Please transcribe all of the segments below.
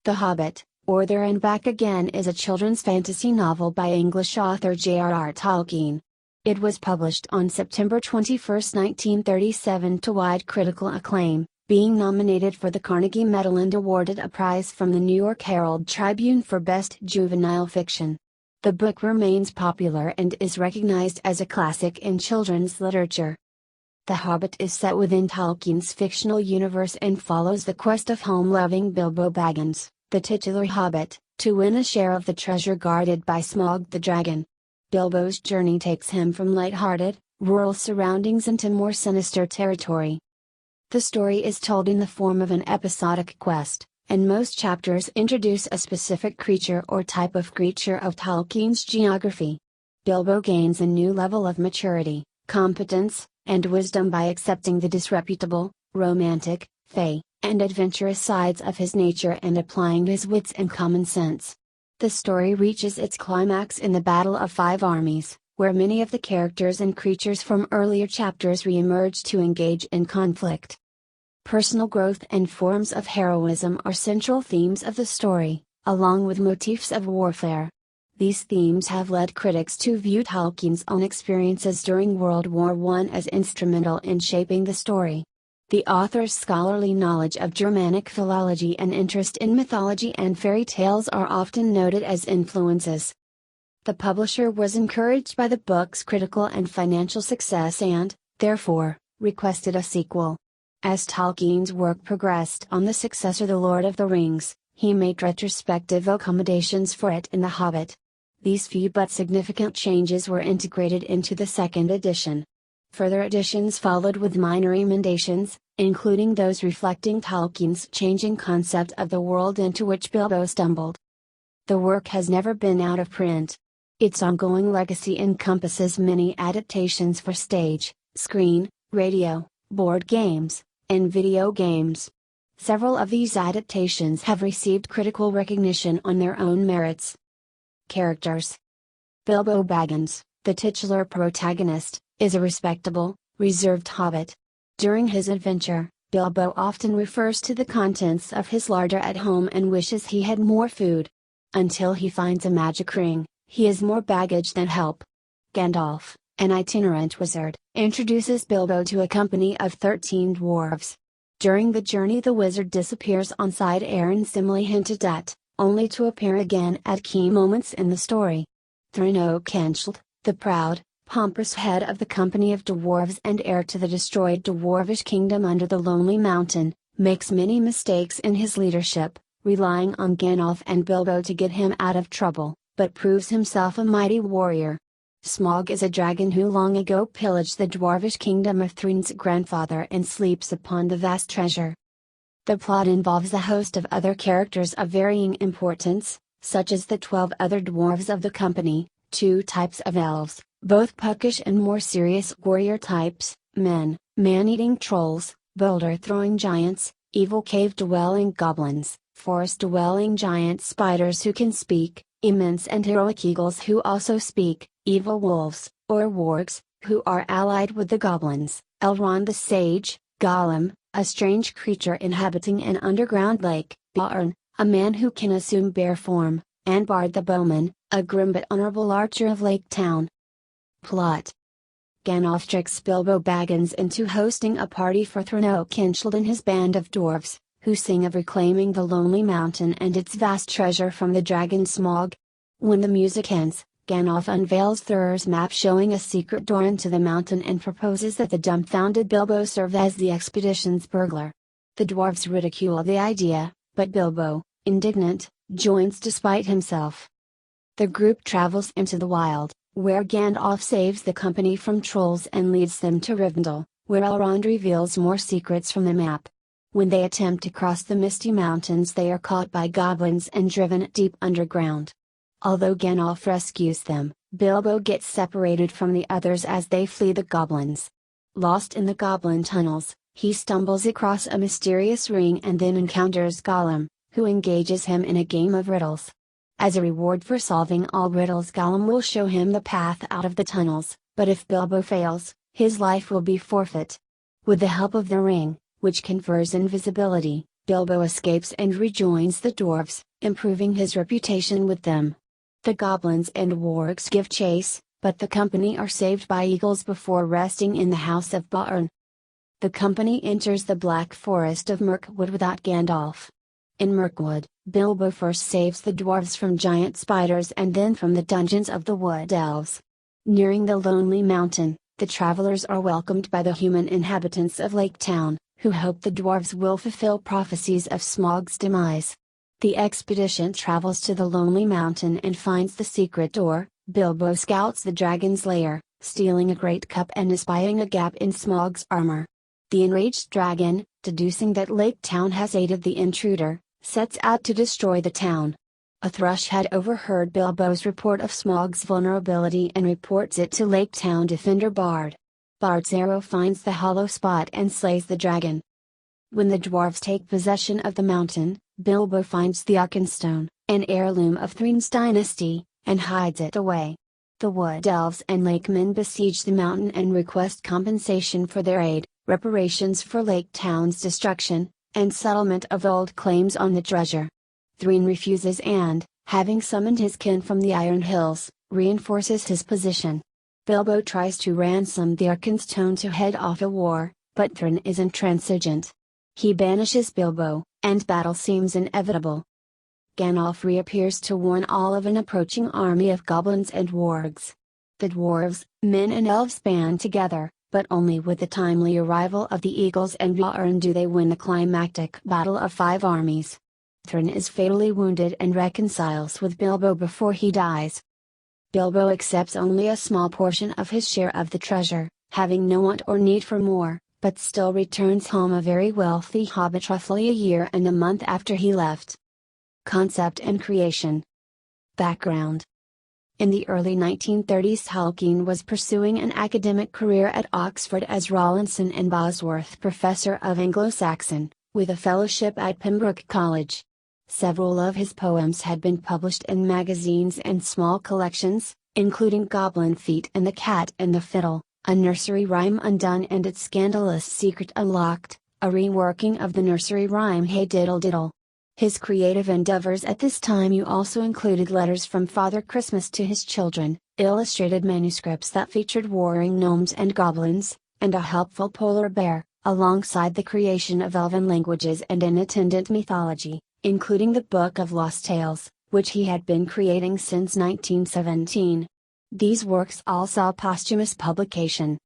The Hobbit, or There and Back Again is a children's fantasy novel by English author J.R.R. Tolkien. It was published on September 21, 1937 to wide critical acclaim, being nominated for the Carnegie Medal and awarded a prize from the New York Herald Tribune for Best Juvenile Fiction. The book remains popular and is recognized as a classic in children's literature. The Hobbit is set within Tolkien's fictional universe and follows the quest of home-loving Bilbo Baggins, the titular Hobbit, to win a share of the treasure guarded by Smaug the dragon. Bilbo's journey takes him from light-hearted, rural surroundings into more sinister territory. The story is told in the form of an episodic quest, and most chapters introduce a specific creature or type of creature of Tolkien's geography. Bilbo gains a new level of maturity, competence, and wisdom by accepting the disreputable, romantic, fey, and adventurous sides of his nature and applying his wits and common sense. The story reaches its climax in the Battle of Five Armies, where many of the characters and creatures from earlier chapters re-emerge to engage in conflict. Personal growth and forms of heroism are central themes of the story, along with motifs of warfare. These themes have led critics to view Tolkien's own experiences during World War I as instrumental in shaping the story. The author's scholarly knowledge of Germanic philology and interest in mythology and fairy tales are often noted as influences. The publisher was encouraged by the book's critical and financial success and, therefore, requested a sequel. As Tolkien's work progressed on the successor The Lord of the Rings, he made retrospective accommodations for it in The Hobbit. These few but significant changes were integrated into the second edition. Further editions followed with minor emendations, including those reflecting Tolkien's changing concept of the world into which Bilbo stumbled. The work has never been out of print. Its ongoing legacy encompasses many adaptations for stage, screen, radio, board games, and video games. Several of these adaptations have received critical recognition on their own merits. Characters. Bilbo Baggins, the titular protagonist, is a respectable, reserved hobbit. During his adventure, Bilbo often refers to the contents of his larder at home and wishes he had more food. Until he finds a magic ring, he is more baggage than help. Gandalf, an itinerant wizard, introduces Bilbo to a company of 13 dwarves. During the journey the wizard disappears on side errands dimly hinted at, only to appear again at key moments in the story. Threnokenshield, the proud, pompous head of the company of dwarves and heir to the destroyed dwarvish kingdom under the Lonely Mountain, makes many mistakes in his leadership, relying on Gandalf and Bilbo to get him out of trouble, but proves himself a mighty warrior. Smaug is a dragon who long ago pillaged the dwarvish kingdom of Thrin's grandfather and sleeps upon the vast treasure. The plot involves a host of other characters of varying importance, such as the 12 other dwarves of the company, 2 types of elves, both puckish and more serious warrior types, men, man-eating trolls, boulder-throwing giants, evil cave-dwelling goblins, forest-dwelling giant spiders who can speak, immense and heroic eagles who also speak, evil wolves, or wargs, who are allied with the goblins, Elrond the sage, Gollum, a strange creature inhabiting an underground lake, Beorn, a man who can assume bear form, and Bard the bowman, a grim but honorable archer of Lake Town. Plot. Gandalf tricks Bilbo Baggins into hosting a party for Threnokenshield and his band of dwarves, who sing of reclaiming the Lonely Mountain and its vast treasure from the dragon Smaug. When the music ends, Gandalf unveils Thur's map showing a secret door into the mountain and proposes that the dumbfounded Bilbo serve as the expedition's burglar. The dwarves ridicule the idea, but Bilbo, indignant, joins despite himself. The group travels into the wild, where Gandalf saves the company from trolls and leads them to Rivendell, where Elrond reveals more secrets from the map. When they attempt to cross the misty mountains they are caught by goblins and driven deep underground. Although Gandalf rescues them, Bilbo gets separated from the others as they flee the goblins. Lost in the goblin tunnels, he stumbles across a mysterious ring and then encounters Gollum, who engages him in a game of riddles. As a reward for solving all riddles Gollum will show him the path out of the tunnels, but if Bilbo fails, his life will be forfeit. With the help of the ring, which confers invisibility, Bilbo escapes and rejoins the dwarves, improving his reputation with them. The goblins and wargs give chase, but the company are saved by eagles before resting in the house of Baarn. The company enters the Black Forest of Mirkwood without Gandalf. In Mirkwood, Bilbo first saves the dwarves from giant spiders and then from the dungeons of the wood elves. Nearing the Lonely Mountain, the travelers are welcomed by the human inhabitants of Lake Town, who hope the dwarves will fulfill prophecies of Smaug's demise. The expedition travels to the Lonely Mountain and finds the secret door. Bilbo scouts the dragon's lair, stealing a great cup and espying a gap in Smaug's armor. The enraged dragon, deducing that Lake Town has aided the intruder, sets out to destroy the town. A thrush had overheard Bilbo's report of Smaug's vulnerability and reports it to Lake Town defender Bard. Bard's arrow finds the hollow spot and slays the dragon. When the dwarves take possession of the mountain, Bilbo finds the Arkenstone, an heirloom of Thrin's dynasty, and hides it away. The wood elves and lakemen besiege the mountain and request compensation for their aid, reparations for Lake Town's destruction, and settlement of old claims on the treasure. Thrin refuses and, having summoned his kin from the Iron Hills, reinforces his position. Bilbo tries to ransom the Arkenstone to head off a war, but Thrin is intransigent. He banishes Bilbo, and battle seems inevitable. Gandalf reappears to warn all of an approaching army of goblins and wargs. The dwarves, men and elves band together, but only with the timely arrival of the eagles and Baarn do they win the climactic battle of 5 armies. Thrin is fatally wounded and reconciles with Bilbo before he dies. Bilbo accepts only a small portion of his share of the treasure, having no want or need for more, but still returns home a very wealthy hobbit roughly a year and a month after he left. Concept and creation. Background. In the early 1930s, Tolkien was pursuing an academic career at Oxford as Rawlinson and Bosworth Professor of Anglo-Saxon, with a fellowship at Pembroke College. Several of his poems had been published in magazines and small collections, including Goblin Feet and the Cat and the Fiddle, a nursery rhyme undone and its scandalous secret unlocked, a reworking of the nursery rhyme Hey Diddle Diddle. His creative endeavors at this time also included letters from Father Christmas to his children, illustrated manuscripts that featured warring gnomes and goblins, and a helpful polar bear, alongside the creation of elven languages and an attendant mythology, including the Book of Lost Tales, which he had been creating since 1917. These works all saw posthumous publication.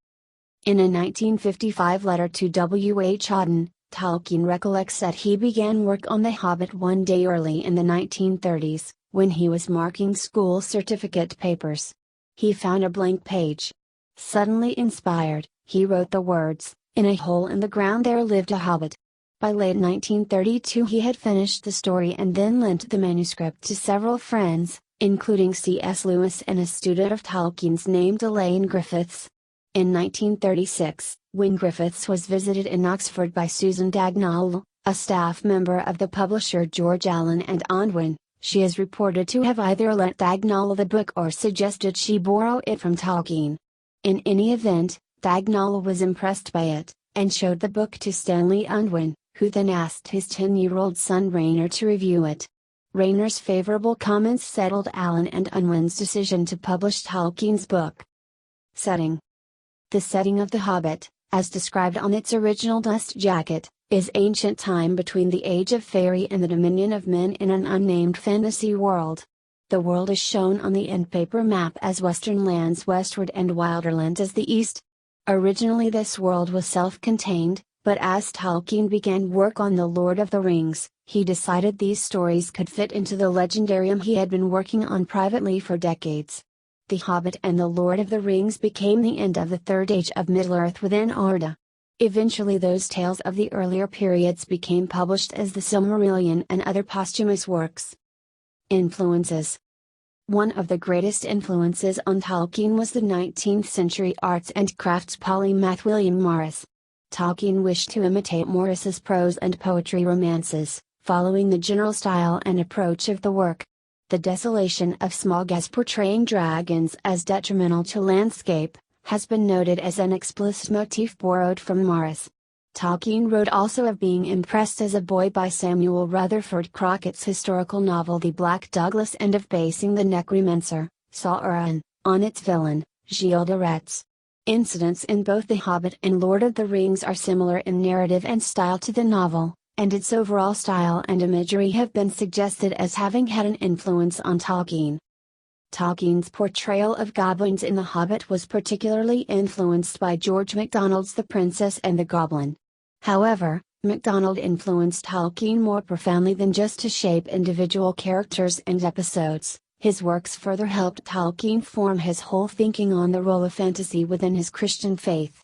In a 1955 letter to W. H. Auden, Tolkien recollects that he began work on The Hobbit one day early in the 1930s, when he was marking school certificate papers. He found a blank page. Suddenly inspired, he wrote the words, "In a hole in the ground there lived a hobbit." By late 1932 he had finished the story and then lent the manuscript to several friends, including C.S. Lewis and a student of Tolkien's named Elaine Griffiths. In 1936, when Griffiths was visited in Oxford by Susan Dagnall, a staff member of the publisher George Allen and Unwin, she is reported to have either lent Dagnall the book or suggested she borrow it from Tolkien. In any event, Dagnall was impressed by it, and showed the book to Stanley Unwin, who then asked his 10-year-old son Rayner to review it. Rayner's favorable comments settled Allen and Unwin's decision to publish Tolkien's book. Setting. The setting of The Hobbit, as described on its original dust jacket, is ancient time between the age of fairy and the dominion of men in an unnamed fantasy world. The world is shown on the end paper map as Western lands westward and Wilderland as the east. Originally this world was self-contained, but as Tolkien began work on The Lord of the Rings, he decided these stories could fit into the legendarium he had been working on privately for decades. The Hobbit and The Lord of the Rings became the end of the Third Age of Middle-earth within Arda. Eventually those tales of the earlier periods became published as the Silmarillion and other posthumous works. Influences. One of the greatest influences on Tolkien was the 19th century arts and crafts polymath William Morris. Tolkien wished to imitate Morris's prose and poetry romances, following the general style and approach of the work. The desolation of Smaug as portraying dragons as detrimental to landscape, has been noted as an explicit motif borrowed from Morris. Tolkien wrote also of being impressed as a boy by Samuel Rutherford Crockett's historical novel The Black Douglas and of basing the necromancer, Sauron, on its villain, Gilles de Retz. Incidents in both The Hobbit and Lord of the Rings are similar in narrative and style to the novel, and its overall style and imagery have been suggested as having had an influence on Tolkien. Tolkien's portrayal of goblins in The Hobbit was particularly influenced by George MacDonald's The Princess and the Goblin. However, MacDonald influenced Tolkien more profoundly than just to shape individual characters and episodes. His works further helped Tolkien form his whole thinking on the role of fantasy within his Christian faith.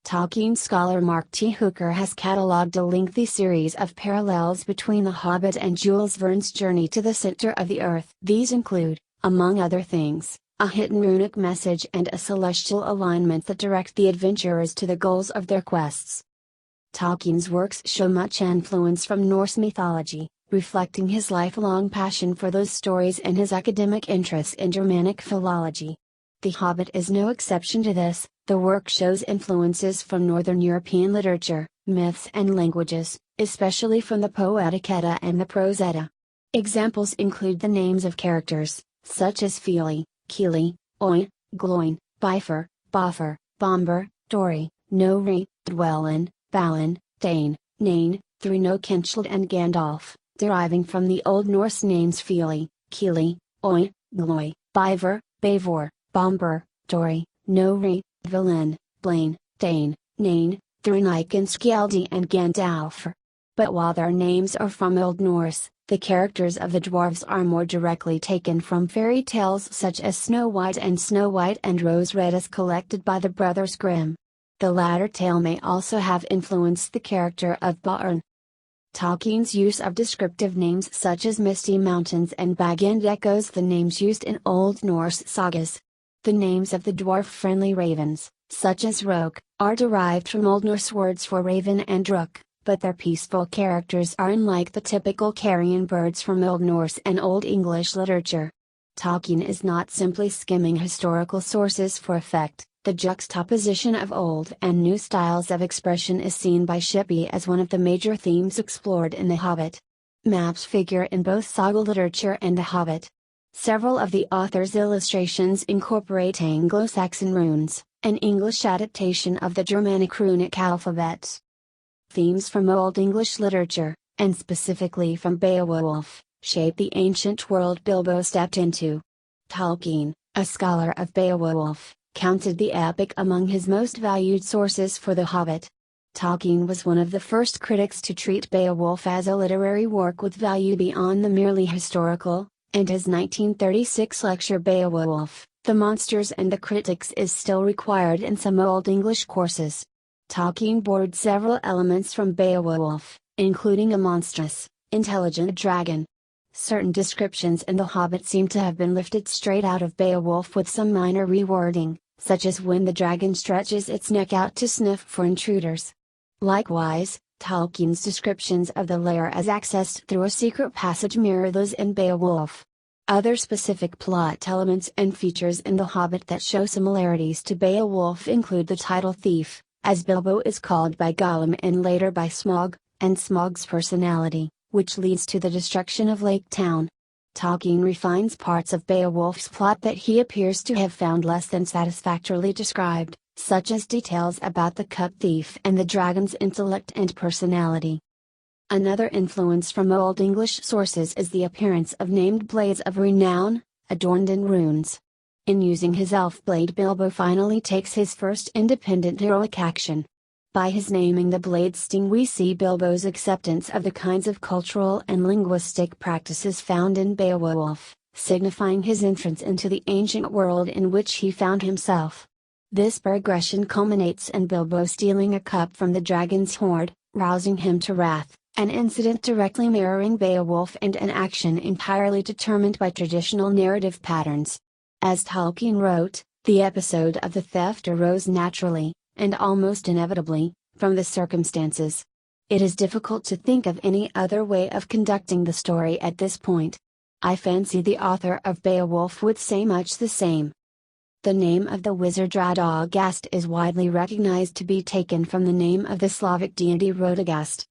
Tolkien scholar Mark T. Hooker has catalogued a lengthy series of parallels between The Hobbit and Jules Verne's journey to the center of the earth. These include, among other things, a hidden runic message and a celestial alignment that direct the adventurers to the goals of their quests. Tolkien's works show much influence from Norse mythology, reflecting his lifelong passion for those stories and his academic interest in Germanic philology. The Hobbit is no exception to this. The work shows influences from Northern European literature, myths and languages, especially from the Poetic Edda and the Prose Edda. Examples include the names of characters, such as Fili, Kili, Oin, Gloin, Bifur, Boffer, Bomber, Dori, Nori, Dwellin, Balin, Dane, Nain, Thruno Kencheld and Gandalf, deriving from the Old Norse names Fili, Kili, Oin, Gloi, Bivor, Bavor, Bomber, Dori, Nori, Dwellin, Blaine, Dane, Nain, Thrunik and Skjaldi and Gandalf. But while their names are from Old Norse, the characters of the dwarves are more directly taken from fairy tales such as Snow White and Rose Red as collected by the Brothers Grimm. The latter tale may also have influenced the character of Bjorn. Tolkien's use of descriptive names such as Misty Mountains and Bagend echoes the names used in Old Norse sagas. The names of the dwarf-friendly ravens, such as Roke, are derived from Old Norse words for raven and rook, but their peaceful characters are unlike the typical carrion birds from Old Norse and Old English literature. Tolkien is not simply skimming historical sources for effect. The juxtaposition of old and new styles of expression is seen by Shippey as one of the major themes explored in The Hobbit. Maps figure in both saga literature and The Hobbit. Several of the author's illustrations incorporate Anglo-Saxon runes, an English adaptation of the Germanic runic alphabet. Themes from Old English literature, and specifically from Beowulf, shape the ancient world Bilbo stepped into. Tolkien, a scholar of Beowulf, counted the epic among his most valued sources for The Hobbit. Tolkien was one of the first critics to treat Beowulf as a literary work with value beyond the merely historical, and his 1936 lecture Beowulf, The Monsters and the Critics is still required in some Old English courses. Tolkien borrowed several elements from Beowulf, including a monstrous, intelligent dragon. Certain descriptions in The Hobbit seem to have been lifted straight out of Beowulf with some minor rewording, such as when the dragon stretches its neck out to sniff for intruders. Likewise, Tolkien's descriptions of the lair as accessed through a secret passage mirror those in Beowulf. Other specific plot elements and features in The Hobbit that show similarities to Beowulf include the title thief, as Bilbo is called by Gollum and later by Smaug, and Smaug's personality, which leads to the destruction of Lake Town. Tolkien refines parts of Beowulf's plot that he appears to have found less than satisfactorily described, such as details about the cup thief and the dragon's intellect and personality. Another influence from Old English sources is the appearance of named blades of renown, adorned in runes. In using his elf blade, Bilbo finally takes his first independent heroic action. By his naming the blade's sting we see Bilbo's acceptance of the kinds of cultural and linguistic practices found in Beowulf, signifying his entrance into the ancient world in which he found himself. This progression culminates in Bilbo stealing a cup from the dragon's hoard, rousing him to wrath, an incident directly mirroring Beowulf and an action entirely determined by traditional narrative patterns. As Tolkien wrote, the episode of the theft arose naturally, and almost inevitably, from the circumstances. It is difficult to think of any other way of conducting the story at this point. I fancy the author of Beowulf would say much the same. The name of the wizard Radagast is widely recognized to be taken from the name of the Slavic deity Radagast.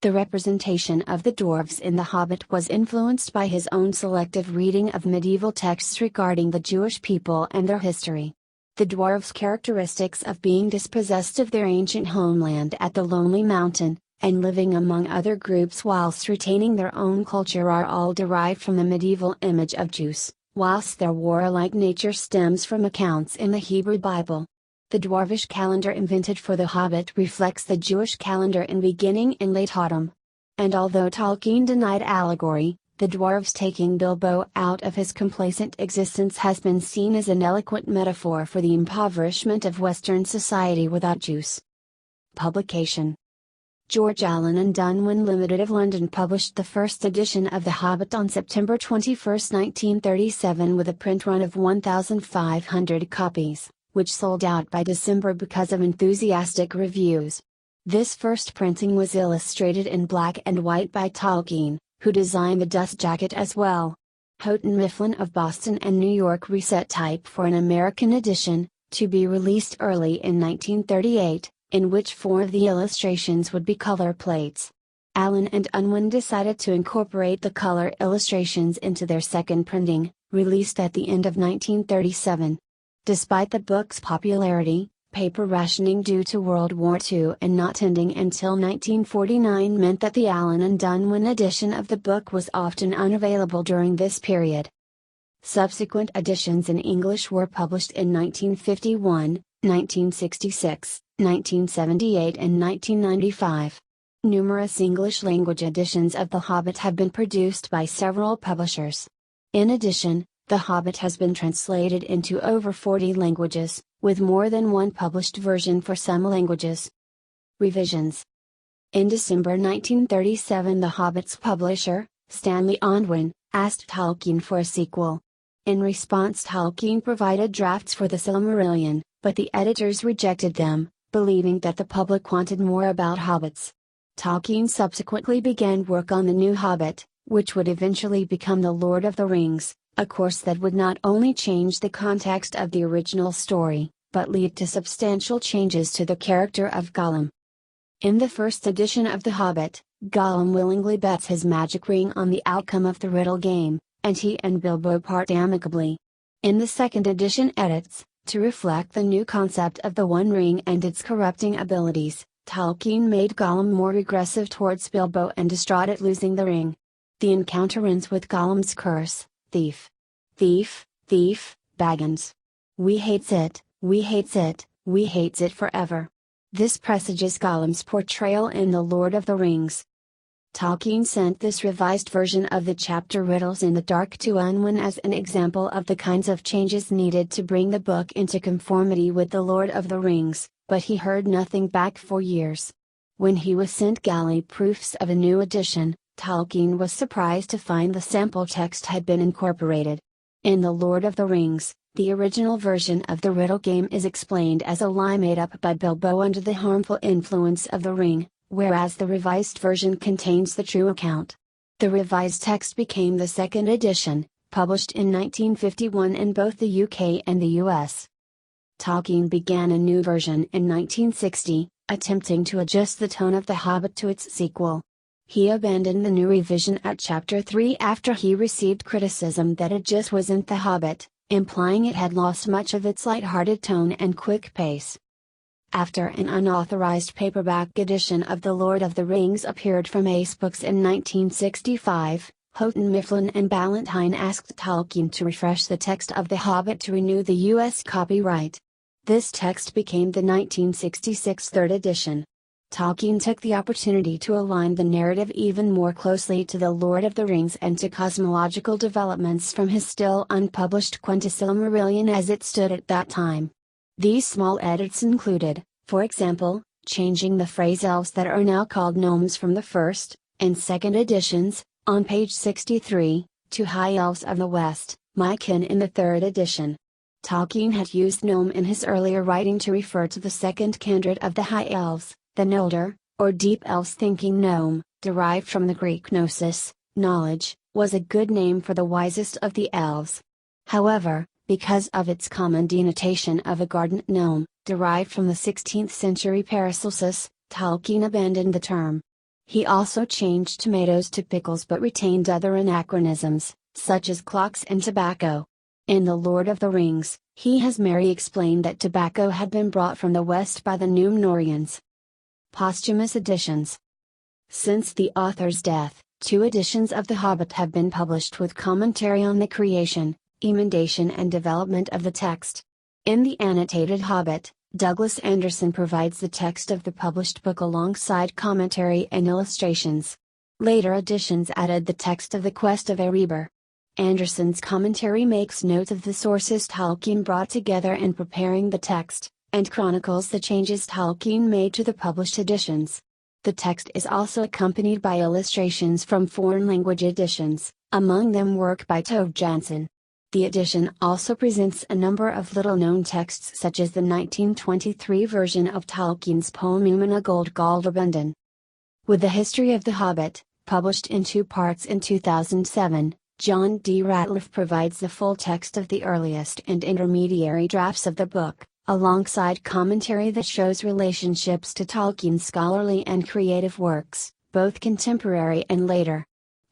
The representation of the dwarves in The Hobbit was influenced by his own selective reading of medieval texts regarding the Jewish people and their history. The dwarves' characteristics of being dispossessed of their ancient homeland at the Lonely Mountain, and living among other groups whilst retaining their own culture are all derived from the medieval image of Jews, whilst their warlike nature stems from accounts in the Hebrew Bible. The dwarvish calendar invented for The Hobbit reflects the Jewish calendar in beginning in late autumn. And although Tolkien denied allegory, the dwarves taking Bilbo out of his complacent existence has been seen as an eloquent metaphor for the impoverishment of Western society without Jews. Publication: George Allen and Unwin Limited of London published the first edition of The Hobbit on September 21, 1937 with a print run of 1,500 copies, which sold out by December because of enthusiastic reviews. This first printing was illustrated in black and white by Tolkien, who designed the dust jacket as well. Houghton Mifflin of Boston and New York reset type for an American edition, to be released early in 1938, in which 4 of the illustrations would be color plates. Allen and Unwin decided to incorporate the color illustrations into their second printing, released at the end of 1937. Despite the book's popularity, paper rationing due to World War II and not ending until 1949 meant that the Allen and Unwin edition of the book was often unavailable during this period. Subsequent editions in English were published in 1951, 1966, 1978 and 1995. Numerous English-language editions of The Hobbit have been produced by several publishers. In addition, The Hobbit has been translated into over 40 languages, with more than one published version for some languages. Revisions. In December 1937, The Hobbit's publisher, Stanley Unwin, asked Tolkien for a sequel. In response, Tolkien provided drafts for the Silmarillion, but the editors rejected them, believing that the public wanted more about hobbits. Tolkien subsequently began work on the new Hobbit, which would eventually become The Lord of the Rings, a course that would not only change the context of the original story, but lead to substantial changes to the character of Gollum. In the first edition of The Hobbit, Gollum willingly bets his magic ring on the outcome of the riddle game, and he and Bilbo part amicably. In the second edition edits, to reflect the new concept of the One Ring and its corrupting abilities, Tolkien made Gollum more regressive towards Bilbo and distraught at losing the ring. The encounter ends with Gollum's curse: "Thief! Thief, thief, Baggins! We hates it, we hates it, we hates it forever." This presages Gollum's portrayal in The Lord of the Rings. Tolkien sent this revised version of the chapter Riddles in the Dark to Unwin as an example of the kinds of changes needed to bring the book into conformity with The Lord of the Rings, but he heard nothing back for years. When he was sent galley proofs of a new edition, Tolkien was surprised to find the sample text had been incorporated. In The Lord of the Rings, the original version of the riddle game is explained as a lie made up by Bilbo under the harmful influence of the ring, whereas the revised version contains the true account. The revised text became the second edition, published in 1951 in both the UK and the US. Tolkien began a new version in 1960, attempting to adjust the tone of The Hobbit to its sequel. He abandoned the new revision at Chapter 3 after he received criticism that it just wasn't The Hobbit, implying it had lost much of its light-hearted tone and quick pace. After an unauthorized paperback edition of The Lord of the Rings appeared from Ace Books in 1965, Houghton Mifflin and Ballantine asked Tolkien to refresh the text of The Hobbit to renew the U.S. copyright. This text became the 1966 third edition. Tolkien took the opportunity to align the narrative even more closely to The Lord of the Rings and to cosmological developments from his still unpublished Silmarillion as it stood at that time. These small edits included, for example, changing the phrase elves that are now called gnomes from the first and second editions, on page 63, to high elves of the West, Mykin in the third edition. Tolkien had used gnome in his earlier writing to refer to the second kindred of the high elves, the Noldor, or deep elves, thinking gnome, derived from the Greek gnosis, knowledge, was a good name for the wisest of the elves. However, because of its common denotation of a garden gnome, derived from the 16th century Paracelsus. Tolkien abandoned the term. He also changed tomatoes to pickles but retained other anachronisms, such as clocks and tobacco. In The Lord of the Rings, he has merely explained that tobacco had been brought from the west by the Númenóreans. Posthumous editions. Since the author's death, 2 editions of The Hobbit have been published with commentary on the creation, emendation and development of the text. In the annotated Hobbit, Douglas Anderson provides the text of the published book alongside commentary and illustrations. Later editions added the text of The Quest of Erebor. Anderson's commentary makes note of the sources Tolkien brought together in preparing the text, and chronicles the changes Tolkien made to the published editions. The text is also accompanied by illustrations from foreign language editions, among them work by Tove Jansson. The edition also presents a number of little-known texts such as the 1923 version of Tolkien's poem Umina Galdrbunden. With the History of the Hobbit, published in 2 parts in 2007, John D. Ratliff provides the full text of the earliest and intermediary drafts of the book, alongside commentary that shows relationships to Tolkien's scholarly and creative works, both contemporary and later.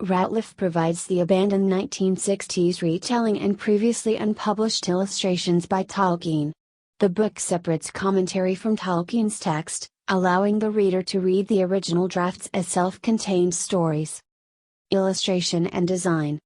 Ratliff provides the abandoned 1960s retelling and previously unpublished illustrations by Tolkien. The book separates commentary from Tolkien's text, allowing the reader to read the original drafts as self-contained stories. Illustration and design.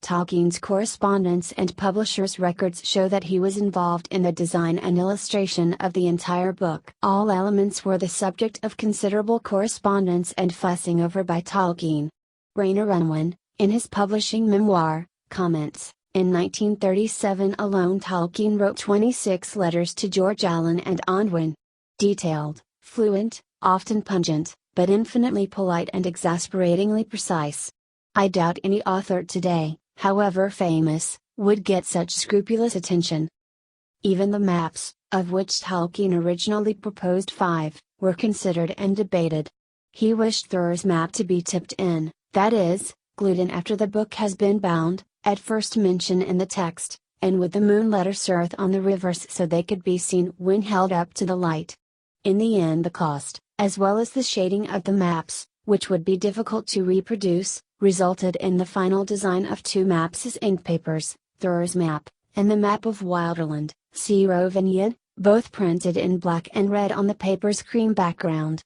Tolkien's correspondence and publishers' records show that he was involved in the design and illustration of the entire book. All elements were the subject of considerable correspondence and fussing over by Tolkien. Rainer Unwin, in his publishing memoir, comments, in 1937 alone Tolkien wrote 26 letters to George Allen and Unwin. Detailed, fluent, often pungent, but infinitely polite and exasperatingly precise. I doubt any author today, however famous, would get such scrupulous attention. Even the maps, of which Tolkien originally proposed 5, were considered and debated. He wished Thur's map to be tipped in, that is, glued in after the book has been bound, at first mention in the text, and with the moon letters Earth on the reverse so they could be seen when held up to the light. In the end the cost, as well as the shading of the maps, which would be difficult to reproduce, resulted in the final design of 2 maps as ink papers, Thur's map, and the map of Wilderland, Seroviniad, both printed in black and red on the paper's cream background.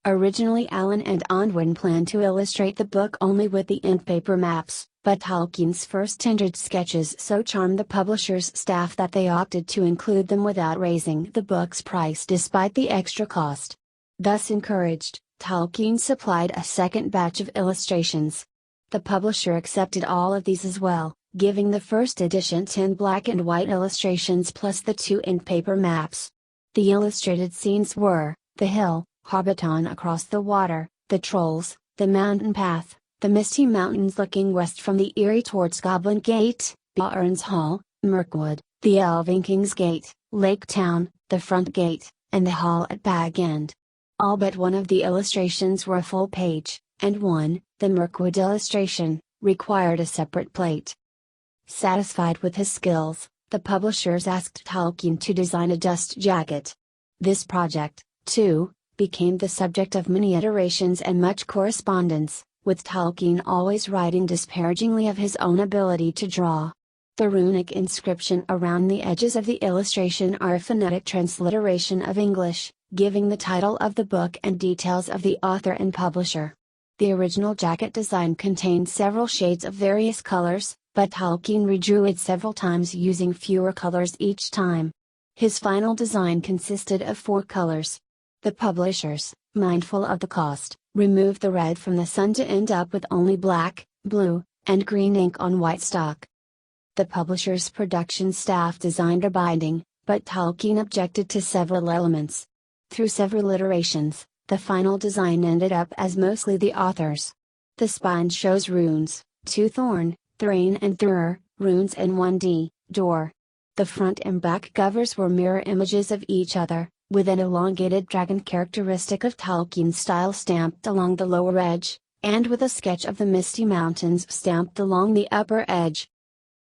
Originally Allen and Unwin planned to illustrate the book only with the ink paper maps, but Tolkien's first tendered sketches so charmed the publisher's staff that they opted to include them without raising the book's price despite the extra cost. Thus encouraged, Tolkien supplied a second batch of illustrations. The publisher accepted all of these as well, giving the first edition 10 black and white illustrations plus the 2 ink paper maps. The illustrated scenes were, the hill, Hobbiton across the water, the trolls, the mountain path, the misty mountains looking west from the Eyrie towards Goblin Gate, Bjorn's Hall, Mirkwood, the Elven King's Gate, Lake Town, the front gate, and the hall at Bag End. All but one of the illustrations were a full page, and one, the Mirkwood illustration, required a separate plate. Satisfied with his skills, the publishers asked Tolkien to design a dust jacket. This project, too, became the subject of many iterations and much correspondence, with Tolkien always writing disparagingly of his own ability to draw. The runic inscription around the edges of the illustration are a phonetic transliteration of English, giving the title of the book and details of the author and publisher. The original jacket design contained several shades of various colors, but Tolkien redrew it several times using fewer colors each time. His final design consisted of 4 colors. The publishers, mindful of the cost, removed the red from the sun to end up with only black, blue, and green ink on white stock. The publisher's production staff designed a binding, but Tolkien objected to several elements. Through several iterations, the final design ended up as mostly the author's. The spine shows runes, 2 Thorn, Thrain and Thur, runes and 1D, door. The front and back covers were mirror images of each other, with an elongated dragon characteristic of Tolkien's style stamped along the lower edge, and with a sketch of the Misty Mountains stamped along the upper edge.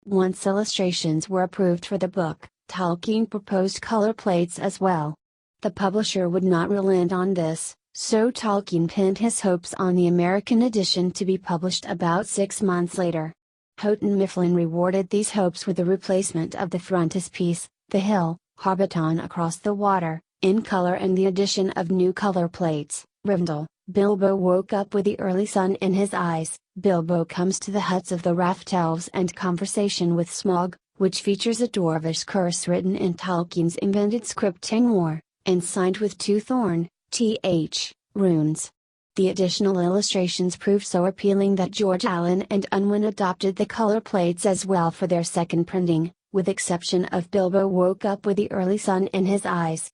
Once illustrations were approved for the book, Tolkien proposed color plates as well. The publisher would not relent on this, so Tolkien pinned his hopes on the American edition to be published about 6 months later. Houghton Mifflin rewarded these hopes with the replacement of the frontispiece, The Hill, Hobbiton Across the Water, in color and the addition of new color plates, Rivendell, Bilbo woke up with the early sun in his eyes, Bilbo comes to the huts of the Raft Elves and Conversation with Smaug, which features a dwarvish curse written in Tolkien's invented script Tengwar, and signed with 2 thorn, th, runes. The additional illustrations proved so appealing that George Allen and Unwin adopted the color plates as well for their second printing, with exception of Bilbo woke up with the early sun in his eyes.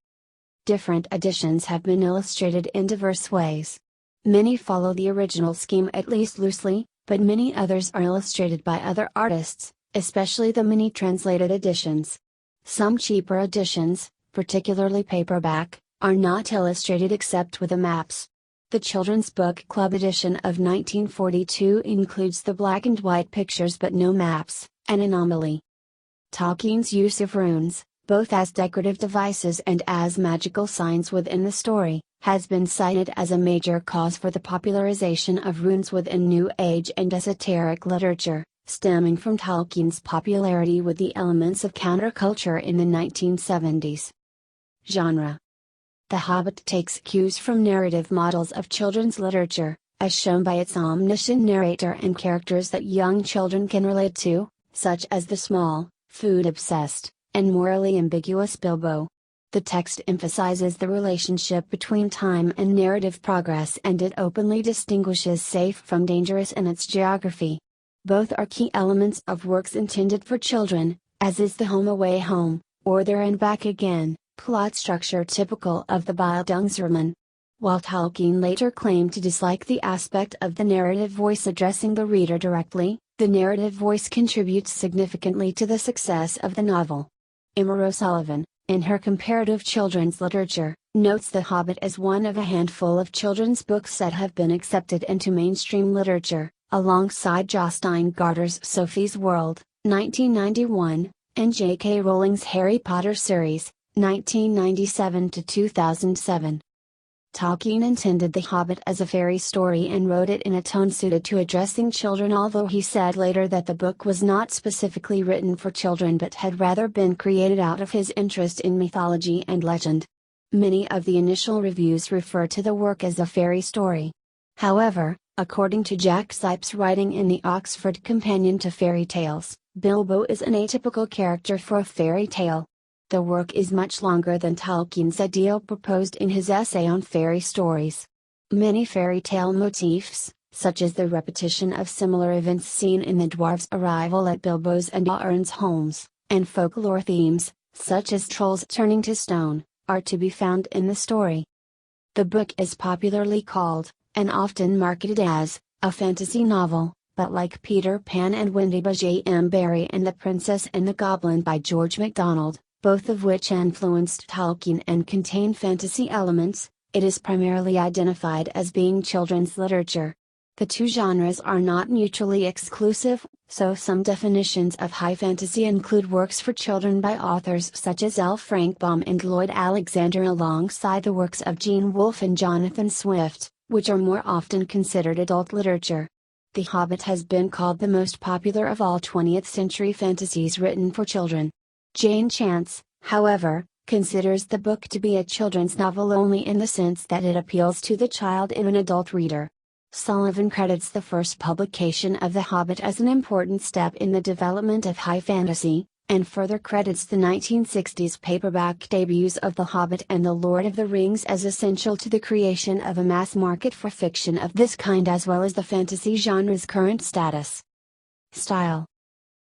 Different editions have been illustrated in diverse ways. Many follow the original scheme at least loosely, but many others are illustrated by other artists, especially the many translated editions. Some cheaper editions, particularly paperback, are not illustrated except with the maps. The Children's Book Club edition of 1942 includes the black and white pictures but no maps, an anomaly. Tolkien's use of runes, both as decorative devices and as magical signs within the story, has been cited as a major cause for the popularization of runes within New Age and esoteric literature, stemming from Tolkien's popularity with the elements of counterculture in the 1970s. Genre: The Hobbit takes cues from narrative models of children's literature, as shown by its omniscient narrator and characters that young children can relate to, such as the small, food-obsessed, and morally ambiguous Bilbo. The text emphasizes the relationship between time and narrative progress, and it openly distinguishes safe from dangerous in its geography. Both are key elements of works intended for children, as is the Home Away Home, or There and Back Again, plot structure typical of the Bildungsroman. While Tolkien later claimed to dislike the aspect of the narrative voice addressing the reader directly, the narrative voice contributes significantly to the success of the novel. Emma O'Sullivan, in her comparative children's literature, notes The Hobbit as one of a handful of children's books that have been accepted into mainstream literature, alongside Jostein Gaarder's Sophie's World, 1991, and J.K. Rowling's Harry Potter series, 1997 to 2007. Tolkien intended The Hobbit as a fairy story and wrote it in a tone suited to addressing children, although he said later that the book was not specifically written for children but had rather been created out of his interest in mythology and legend. Many of the initial reviews refer to the work as a fairy story. However, according to Jack Sipes writing in the Oxford Companion to Fairy Tales, Bilbo is an atypical character for a fairy tale. The work is much longer than Tolkien's ideal proposed in his essay on fairy stories. Many fairy tale motifs, such as the repetition of similar events seen in the dwarves' arrival at Bilbo's and Arwen's homes, and folklore themes, such as trolls turning to stone, are to be found in the story. The book is popularly called, and often marketed as, a fantasy novel, but like Peter Pan and Wendy by J.M. Barrie and The Princess and the Goblin by George MacDonald, both of which influenced Tolkien and contain fantasy elements, it is primarily identified as being children's literature. The two genres are not mutually exclusive, so some definitions of high fantasy include works for children by authors such as L. Frank Baum and Lloyd Alexander alongside the works of Gene Wolfe and Jonathan Swift, which are more often considered adult literature. The Hobbit has been called the most popular of all 20th century fantasies written for children. Jane Chance, however, considers the book to be a children's novel only in the sense that it appeals to the child in an adult reader. Sullivan credits the first publication of The Hobbit as an important step in the development of high fantasy, and further credits the 1960s paperback debuts of The Hobbit and The Lord of the Rings as essential to the creation of a mass market for fiction of this kind as well as the fantasy genre's current status. Style: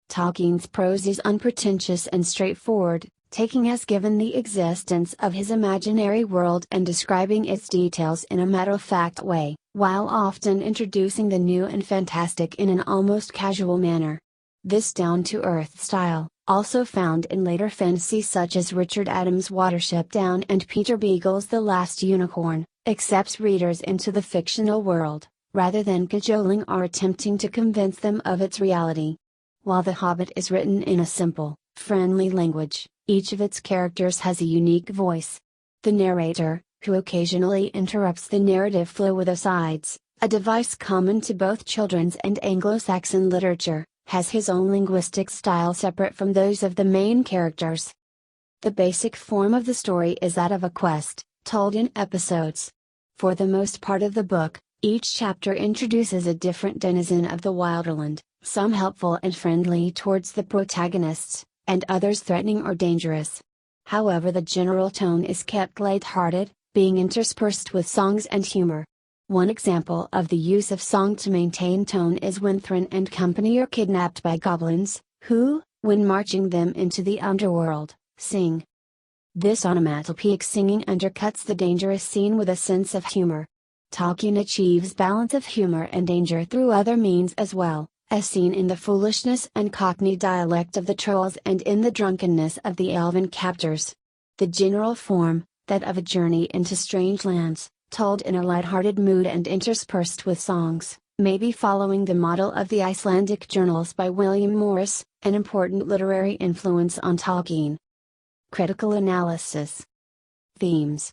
Tolkien's prose is unpretentious and straightforward, taking as given the existence of his imaginary world and describing its details in a matter-of-fact way, while often introducing the new and fantastic in an almost casual manner. This down-to-earth style, also found in later fantasy such as Richard Adams' Watership Down and Peter Beagle's The Last Unicorn, accepts readers into the fictional world, rather than cajoling or attempting to convince them of its reality. While The Hobbit is written in a simple, friendly language, each of its characters has a unique voice. The narrator, who occasionally interrupts the narrative flow with asides, a device common to both children's and Anglo-Saxon literature, has his own linguistic style separate from those of the main characters. The basic form of the story is that of a quest, told in episodes. For the most part of the book, each chapter introduces a different denizen of the Wilderland, some helpful and friendly towards the protagonists, and others threatening or dangerous. However, the general tone is kept light-hearted, being interspersed with songs and humor. One example of the use of song to maintain tone is when Thrin and company are kidnapped by goblins, who, when marching them into the underworld, sing. This onomatopoeic singing undercuts the dangerous scene with a sense of humor. Tolkien achieves balance of humor and danger through other means as well, as seen in the foolishness and Cockney dialect of the trolls and in the drunkenness of the elven captors. The general form, that of a journey into strange lands, told in a light-hearted mood and interspersed with songs, may be following the model of the Icelandic journals by William Morris, an important literary influence on Tolkien. Critical analysis. Themes.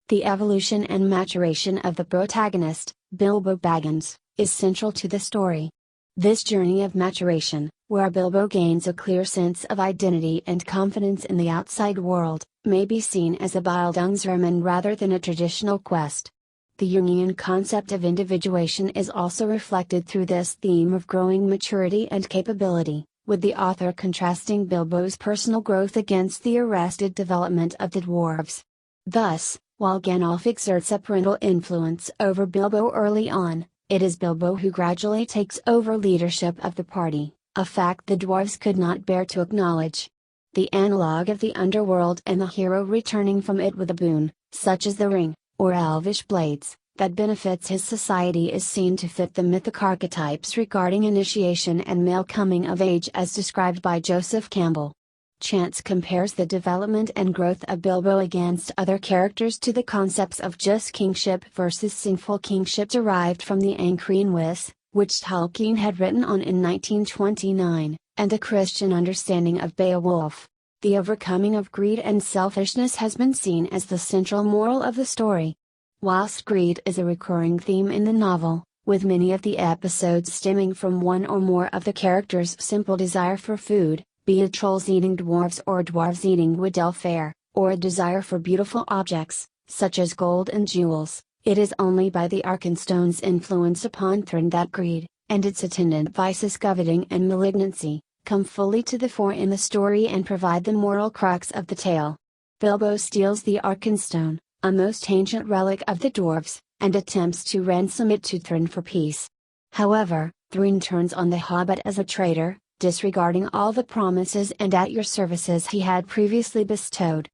The evolution and maturation of the protagonist, Bilbo Baggins, is central to the story. This journey of maturation, where Bilbo gains a clear sense of identity and confidence in the outside world, may be seen as a Bildungsroman rather than a traditional quest. The Jungian concept of individuation is also reflected through this theme of growing maturity and capability, with the author contrasting Bilbo's personal growth against the arrested development of the dwarves. Thus, while Gandalf exerts a parental influence over Bilbo early on, it is Bilbo who gradually takes over leadership of the party, a fact the dwarves could not bear to acknowledge. The analogue of the underworld and the hero returning from it with a boon, such as the ring, or elvish blades, that benefits his society is seen to fit the mythic archetypes regarding initiation and male coming of age as described by Joseph Campbell. Chance compares the development and growth of Bilbo against other characters to the concepts of just kingship versus sinful kingship derived from the Ancrian Wis, which Tolkien had written on in 1929, and the Christian understanding of Beowulf. The overcoming of greed and selfishness has been seen as the central moral of the story. Whilst greed is a recurring theme in the novel, with many of the episodes stemming from one or more of the characters' simple desire for food, be it trolls eating dwarves or dwarves eating wood elf air, or a desire for beautiful objects, such as gold and jewels, it is only by the Arkenstone's influence upon Thrin that greed, and its attendant vices coveting and malignancy, come fully to the fore in the story and provide the moral crux of the tale. Bilbo steals the Arkenstone, a most ancient relic of the dwarves, and attempts to ransom it to Thrin for peace. However, Thrin turns on the Hobbit as a traitor, disregarding all the promises and at your services he had previously bestowed.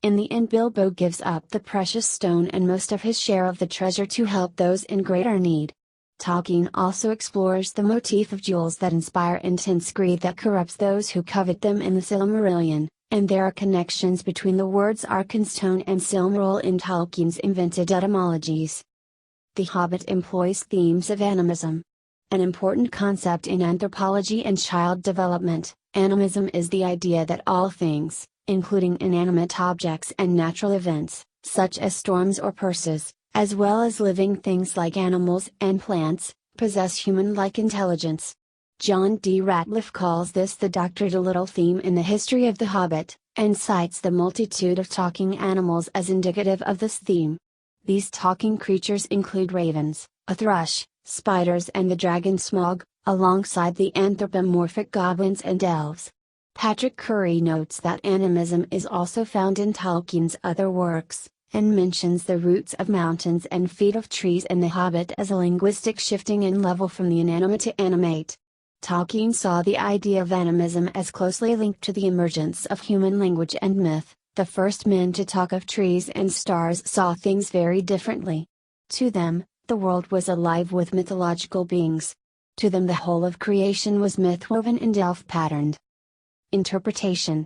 In the end, Bilbo gives up the precious stone and most of his share of the treasure to help those in greater need. Tolkien also explores the motif of jewels that inspire intense greed that corrupts those who covet them in the Silmarillion, and there are connections between the words Arkenstone and Silmaril in Tolkien's invented etymologies. The Hobbit employs themes of animism. An important concept in anthropology and child development, animism is the idea that all things, including inanimate objects and natural events, such as storms or purses, as well as living things like animals and plants, possess human-like intelligence. John D. Ratliff calls this the Dr. Dolittle theme in the history of The Hobbit, and cites the multitude of talking animals as indicative of this theme. These talking creatures include ravens, a thrush, spiders and the dragon Smaug, alongside the anthropomorphic goblins and elves. Patrick Curry notes that animism is also found in Tolkien's other works, and mentions the roots of mountains and feet of trees in The Hobbit as a linguistic shifting in level from the inanimate to animate. Tolkien saw the idea of animism as closely linked to the emergence of human language and myth. The first men to talk of trees and stars saw things very differently. To them, the world was alive with mythological beings. To them the whole of creation was myth-woven and elf-patterned. Interpretation.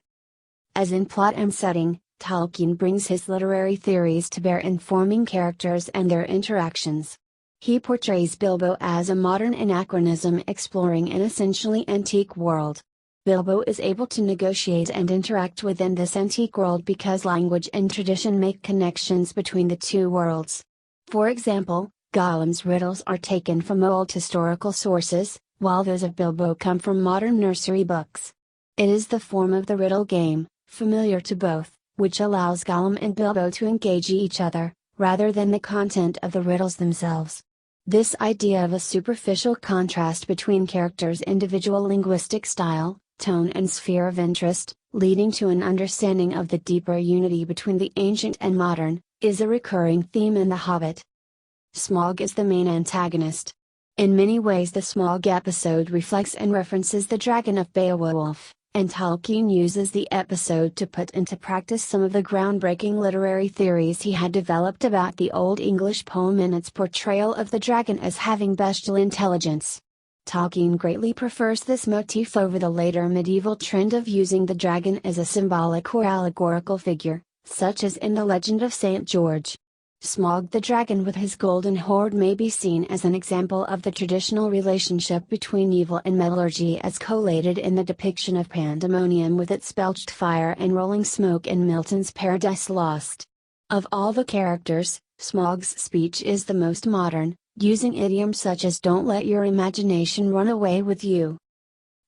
As in plot and setting, Tolkien brings his literary theories to bear informing characters and their interactions. He portrays Bilbo as a modern anachronism exploring an essentially antique world. Bilbo is able to negotiate and interact within this antique world because language and tradition make connections between the two worlds. For example, Gollum's riddles are taken from old historical sources, while those of Bilbo come from modern nursery books. It is the form of the riddle game, familiar to both, which allows Gollum and Bilbo to engage each other, rather than the content of the riddles themselves. This idea of a superficial contrast between characters' individual linguistic style, tone and sphere of interest, leading to an understanding of the deeper unity between the ancient and modern, is a recurring theme in The Hobbit. Smaug is the main antagonist. In many ways the Smaug episode reflects and references the Dragon of Beowulf, and Tolkien uses the episode to put into practice some of the groundbreaking literary theories he had developed about the Old English poem and its portrayal of the dragon as having bestial intelligence. Tolkien greatly prefers this motif over the later medieval trend of using the dragon as a symbolic or allegorical figure, such as in the legend of St. George. Smaug the dragon with his golden hoard may be seen as an example of the traditional relationship between evil and metallurgy as collated in the depiction of Pandemonium with its belched fire and rolling smoke in Milton's Paradise Lost. Of all the characters, Smaug's speech is the most modern, using idioms such as "don't let your imagination run away with you."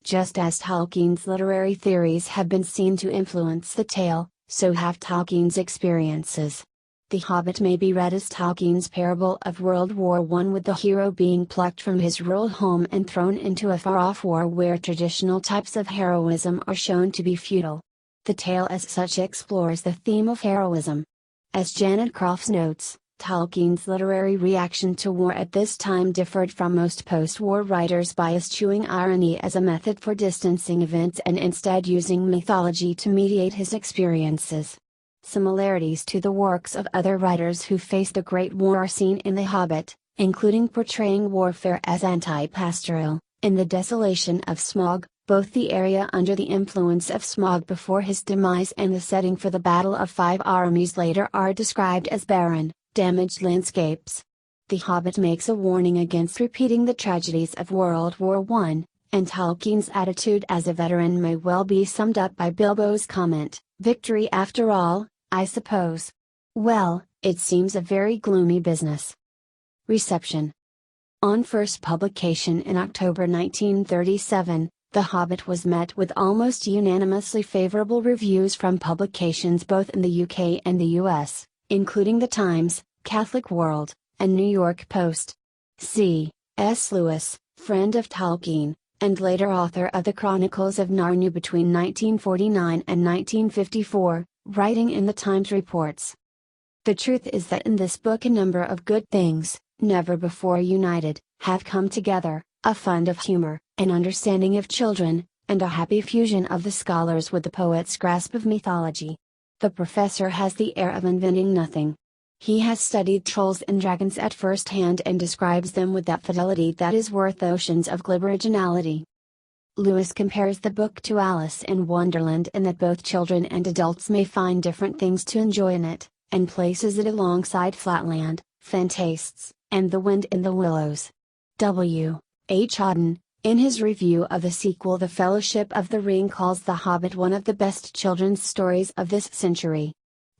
Just as Tolkien's literary theories have been seen to influence the tale, so have Tolkien's experiences. The Hobbit may be read as Tolkien's parable of World War I, with the hero being plucked from his rural home and thrown into a far-off war where traditional types of heroism are shown to be futile. The tale as such explores the theme of heroism. As Janet Crofts notes, Tolkien's literary reaction to war at this time differed from most post-war writers by eschewing irony as a method for distancing events and instead using mythology to mediate his experiences. Similarities to the works of other writers who faced the Great War are seen in The Hobbit, including portraying warfare as anti-pastoral, in the desolation of Smaug, both the area under the influence of Smaug before his demise and the setting for the Battle of Five Armies later are described as barren, damaged landscapes. The Hobbit makes a warning against repeating the tragedies of World War I, and Tolkien's attitude as a veteran may well be summed up by Bilbo's comment, "Victory after all, I suppose. Well, it seems a very gloomy business." Reception. On first publication in October 1937, The Hobbit was met with almost unanimously favorable reviews from publications both in the UK and the US, including The Times, Catholic World, and New York Post. C.S. Lewis, friend of Tolkien, and later author of the Chronicles of Narnia between 1949 and 1954, writing in the Times reports, "The truth is that in this book a number of good things, never before united, have come together, a fund of humor, an understanding of children, and a happy fusion of the scholars with the poet's grasp of mythology. The professor has the air of inventing nothing. He has studied trolls and dragons at first hand and describes them with that fidelity that is worth oceans of glib originality." Lewis compares the book to Alice in Wonderland in that both children and adults may find different things to enjoy in it, and places it alongside Flatland, Fantastes, and The Wind in the Willows. W. H. Auden, in his review of the sequel The Fellowship of the Ring, calls The Hobbit one of the best children's stories of this century.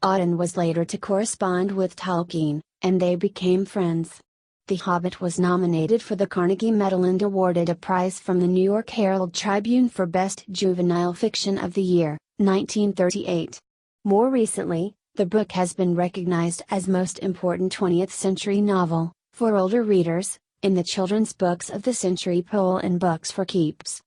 Auden was later to correspond with Tolkien, and they became friends. The Hobbit was nominated for the Carnegie Medal and awarded a prize from the New York Herald Tribune for Best Juvenile Fiction of the Year, 1938. More recently, the book has been recognized as most important 20th century novel, for older readers, in the Children's Books of the Century poll and Books for Keeps.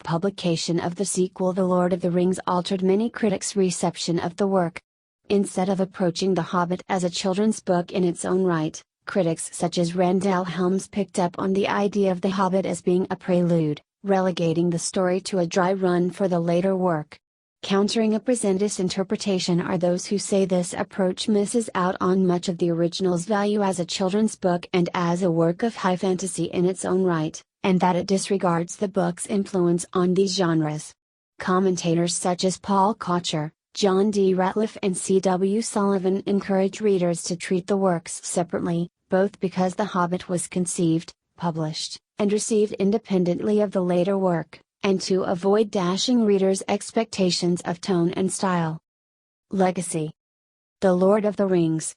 Publication of the sequel The Lord of the Rings altered many critics' reception of the work. Instead of approaching The Hobbit as a children's book in its own right, critics such as Randall Helms picked up on the idea of The Hobbit as being a prelude, relegating the story to a dry run for the later work. Countering a presentist interpretation are those who say this approach misses out on much of the original's value as a children's book and as a work of high fantasy in its own right, and that it disregards the book's influence on these genres. Commentators such as Paul Kocher, John D. Ratliff and C. W. Sullivan encourage readers to treat the works separately, both because The Hobbit was conceived, published, and received independently of the later work, and to avoid dashing readers' expectations of tone and style. Legacy. The Lord of the Rings.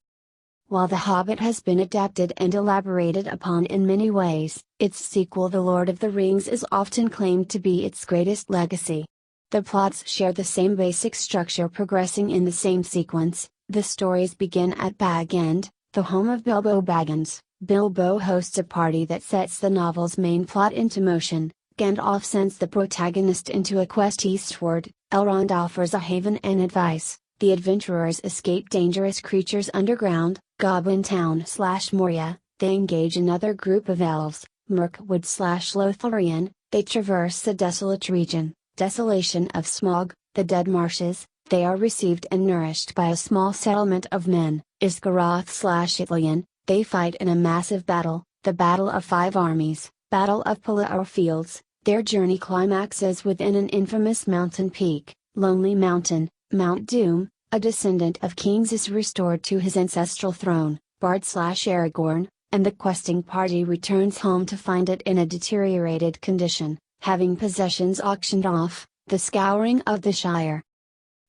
While The Hobbit has been adapted and elaborated upon in many ways, its sequel The Lord of the Rings is often claimed to be its greatest legacy. The plots share the same basic structure, progressing in the same sequence. The stories begin at Bag End, the home of Bilbo Baggins. Bilbo hosts a party that sets the novel's main plot into motion. Gandalf sends the protagonist into a quest eastward. Elrond offers a haven and advice. The adventurers escape dangerous creatures underground, Goblin Town/Moria. They engage another group of elves, Mirkwood/Lothlorien. They traverse the desolate region, Desolation of Smaug, the Dead Marshes. They are received and nourished by a small settlement of men, Isgoroth/Ithilien. They fight in a massive battle, the Battle of Five Armies, Battle of Pelennor Fields. Their journey climaxes within an infamous mountain peak, Lonely Mountain. Mount Doom. A descendant of kings is restored to his ancestral throne, Bard/Aragorn, and the questing party returns home to find it in a deteriorated condition, having possessions auctioned off. The Scouring of the Shire.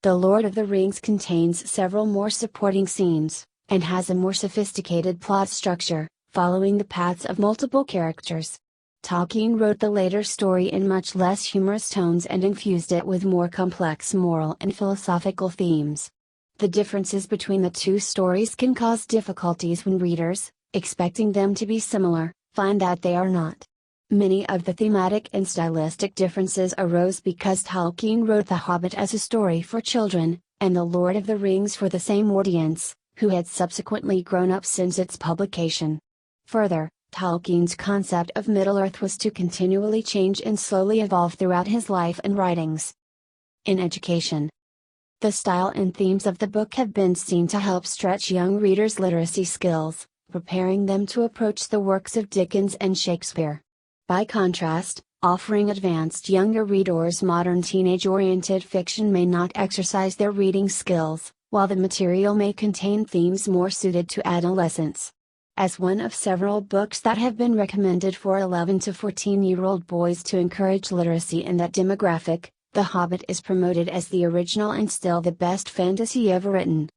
The Lord of the Rings contains several more supporting scenes, and has a more sophisticated plot structure, following the paths of multiple characters. Tolkien wrote the later story in much less humorous tones and infused it with more complex moral and philosophical themes. The differences between the two stories can cause difficulties when readers, expecting them to be similar, find that they are not. Many of the thematic and stylistic differences arose because Tolkien wrote The Hobbit as a story for children, and The Lord of the Rings for the same audience, who had subsequently grown up since its publication. Further, Tolkien's concept of Middle-earth was to continually change and slowly evolve throughout his life and writings. In education, the style and themes of the book have been seen to help stretch young readers' literacy skills, preparing them to approach the works of Dickens and Shakespeare. By contrast, offering advanced younger readers modern teenage-oriented fiction may not exercise their reading skills, while the material may contain themes more suited to adolescents. As one of several books that have been recommended for 11 to 14-year-old boys to encourage literacy in that demographic, The Hobbit is promoted as the original and still the best fantasy ever written.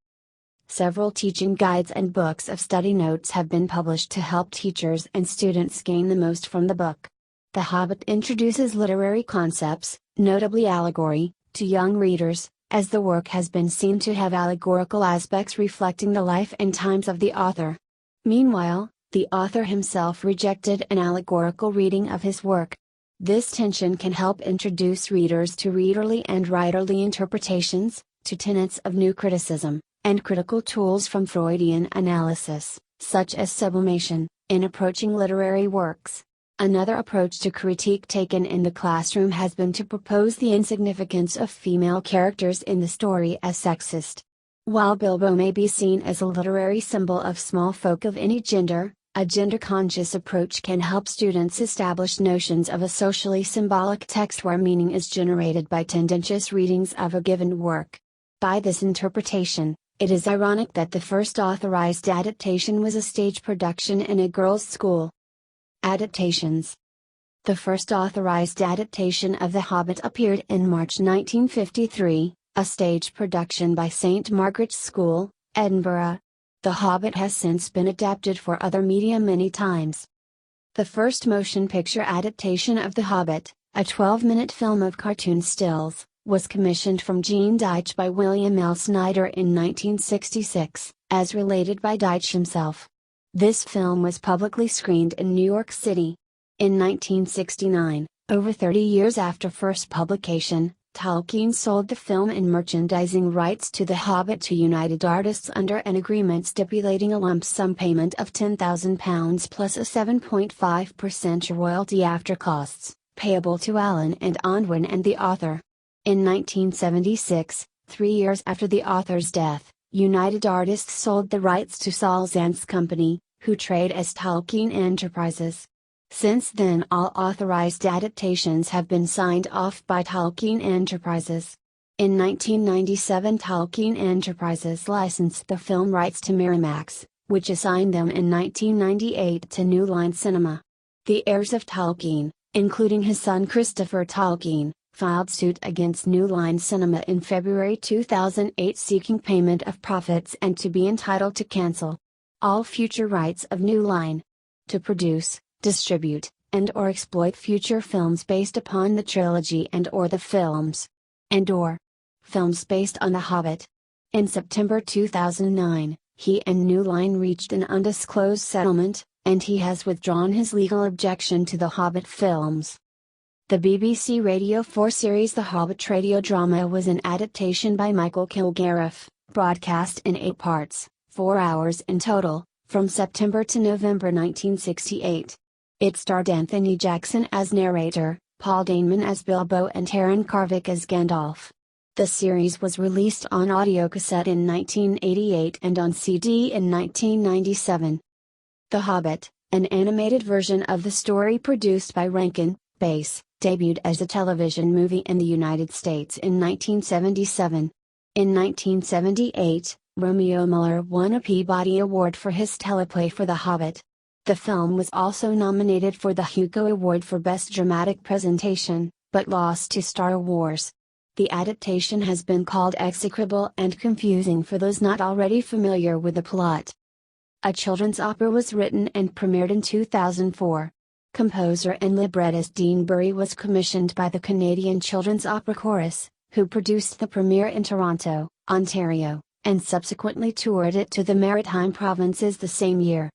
Several teaching guides and books of study notes have been published to help teachers and students gain the most from the book. The Hobbit introduces literary concepts, notably allegory, to young readers, as the work has been seen to have allegorical aspects reflecting the life and times of the author. Meanwhile, the author himself rejected an allegorical reading of his work. This tension can help introduce readers to readerly and writerly interpretations, to tenets of new criticism, and critical tools from Freudian analysis, such as sublimation, in approaching literary works. Another approach to critique taken in the classroom has been to propose the insignificance of female characters in the story as sexist. While Bilbo may be seen as a literary symbol of small folk of any gender, a gender-conscious approach can help students establish notions of a socially symbolic text where meaning is generated by tendentious readings of a given work. By this interpretation, it is ironic that the first authorized adaptation was a stage production in a girls' school. Adaptations. The first authorized adaptation of The Hobbit appeared in March 1953. A stage production by St. Margaret's School, Edinburgh. The Hobbit has since been adapted for other media many times. The first motion picture adaptation of The Hobbit, a 12-minute film of cartoon stills, was commissioned from Gene Deitch by William L. Snyder in 1966, as related by Deitch himself. This film was publicly screened in New York City. In 1969, over 30 years after first publication, Tolkien sold the film and merchandising rights to The Hobbit to United Artists under an agreement stipulating a lump sum payment of £10,000 plus a 7.5% royalty after costs, payable to Allen and Unwin and the author. In 1976, 3 years after the author's death, United Artists sold the rights to Saul Zaentz Company, who trade as Tolkien Enterprises. Since then all authorized adaptations have been signed off by Tolkien Enterprises. In 1997 Tolkien Enterprises licensed the film rights to Miramax, which assigned them in 1998 to New Line Cinema. The heirs of Tolkien, including his son Christopher Tolkien, filed suit against New Line Cinema in February 2008 seeking payment of profits and to be entitled to cancel all future rights of New Line to produce, distribute, and/or exploit future films based upon the trilogy and/or the films and/or films based on The Hobbit. In September 2009, he and New Line reached an undisclosed settlement, and he has withdrawn his legal objection to The Hobbit films. The BBC Radio 4 series The Hobbit radio drama was an adaptation by Michael Kilgariff, broadcast in 8 parts, 4 hours in total, from September to November 1968. It starred Anthony Jackson as narrator, Paul Daneman as Bilbo and Taran Karvik as Gandalf. The series was released on audiocassette in 1988 and on CD in 1997. The Hobbit, an animated version of the story produced by Rankin Bass, debuted as a television movie in the United States in 1977. In 1978, Romeo Miller won a Peabody Award for his teleplay for The Hobbit. The film was also nominated for the Hugo Award for Best Dramatic Presentation, but lost to Star Wars. The adaptation has been called execrable and confusing for those not already familiar with the plot. A children's opera was written and premiered in 2004. Composer and librettist Dean Bury was commissioned by the Canadian Children's Opera Chorus, who produced the premiere in Toronto, Ontario, and subsequently toured it to the Maritime provinces the same year.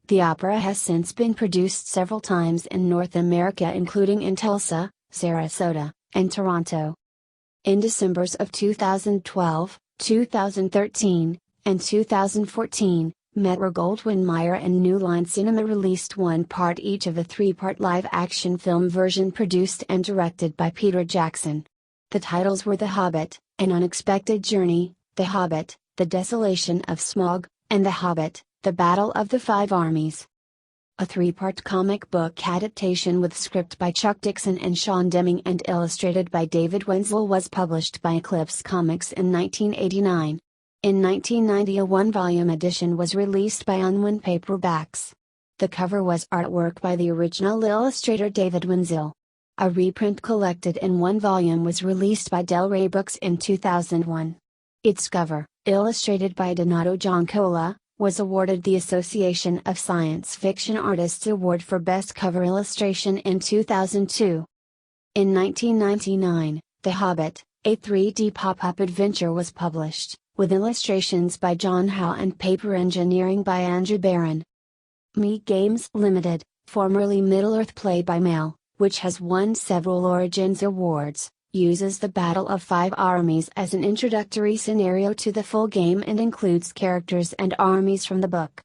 The opera has since been produced several times in North America, including in Tulsa, Sarasota, and Toronto. In Decembers of 2012, 2013, and 2014, Metro-Goldwyn-Mayer and New Line Cinema released one part each of a 3-part live-action film version produced and directed by Peter Jackson. The titles were The Hobbit, An Unexpected Journey, The Hobbit, The Desolation of Smaug, and The Hobbit, The Battle of the Five Armies. A 3-part comic book adaptation with script by Chuck Dixon and Sean Deming and illustrated by David Wenzel was published by Eclipse Comics in 1989. In 1990 a 1-volume edition was released by Unwin Paperbacks. The cover was artwork by the original illustrator David Wenzel. A reprint collected in 1 volume was released by Del Rey Books in 2001. Its cover, illustrated by Donato Giancola, was awarded the Association of Science Fiction Artists Award for Best Cover Illustration in 2002. In 1999, The Hobbit, a 3D pop-up adventure was published, with illustrations by John Howe and paper engineering by Andrew Barron. Me Games Limited, formerly Middle-earth Play by Mail, which has won several Origins Awards, uses the Battle of Five Armies as an introductory scenario to the full game and includes characters and armies from the book.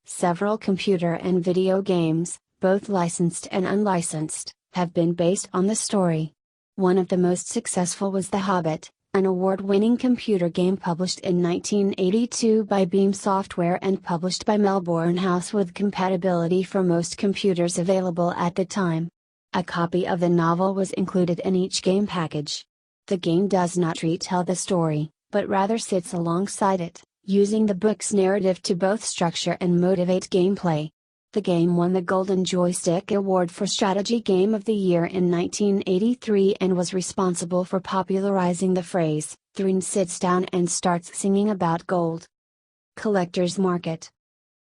Several computer and video games, both licensed and unlicensed, have been based on the story. One of the most successful was The Hobbit, an award-winning computer game published in 1982 by Beam Software and published by Melbourne House with compatibility for most computers available at the time. A copy of the novel was included in each game package. The game does not retell the story, but rather sits alongside it, using the book's narrative to both structure and motivate gameplay. The game won the Golden Joystick Award for Strategy Game of the Year in 1983 and was responsible for popularizing the phrase, "Thrin sits down and starts singing about gold." Collector's Market.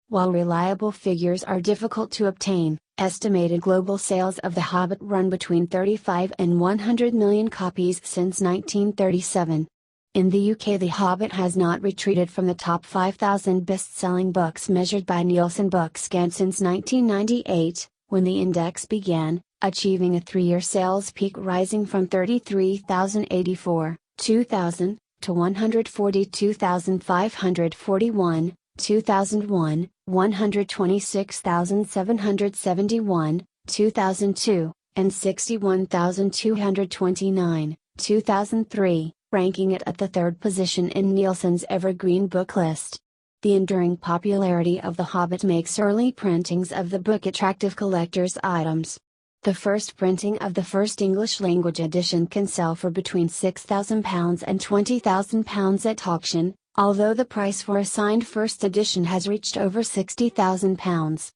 While reliable figures are difficult to obtain, estimated global sales of The Hobbit run between 35 and 100 million copies since 1937. In the UK, The Hobbit has not retreated from the top 5,000 best-selling books measured by Nielsen Bookscan since 1998, when the index began, achieving a 3-year sales peak rising from 33,084, 2000, to 142,541, 2001, 126,771, 2002, and 61,229, 2003, ranking it at the 3rd position in Nielsen's Evergreen Book List. The enduring popularity of The Hobbit makes early printings of the book attractive collector's items. The first printing of the first English-language edition can sell for between £6,000 and £20,000 at auction, although the price for a signed first edition has reached over £60,000.